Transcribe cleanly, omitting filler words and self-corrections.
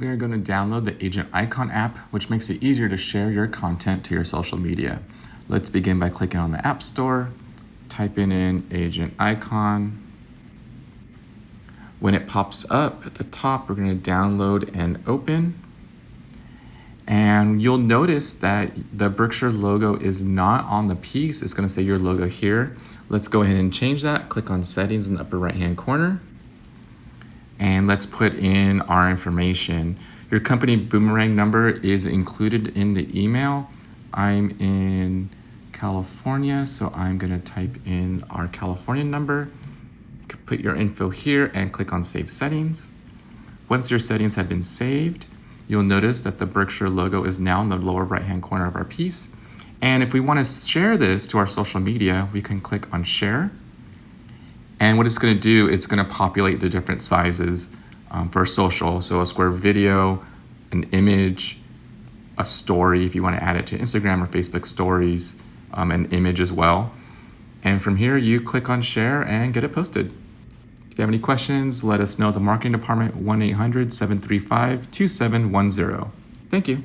We are going to download the AgentIcon app, which makes it easier to share your content to your social media. Let's begin by clicking on the App Store, typing in AgentIcon. When it pops up at the top, we're going to download and open. And you'll notice that the Berkshire logo is not on the piece. It's going to say your logo here. Let's go ahead and change that. Click on Settings in the upper right-hand corner. And let's put in our information. Your company boomerang number is included in the email. I'm in California, so I'm going to type in our California number. You can put your info here and click on Save Settings. Once your settings have been saved, you'll notice that the Berkshire logo is now in the lower right-hand corner of our piece. And if we want to share this to our social media, we can click on Share. And what it's going to do, it's going to populate the different sizes for social. So a square video, an image, a story if you want to add it to Instagram or Facebook stories, an image as well. And from here, you click on Share and get it posted. If you have any questions, let us know at the marketing department, 1-800-735-2710. Thank you.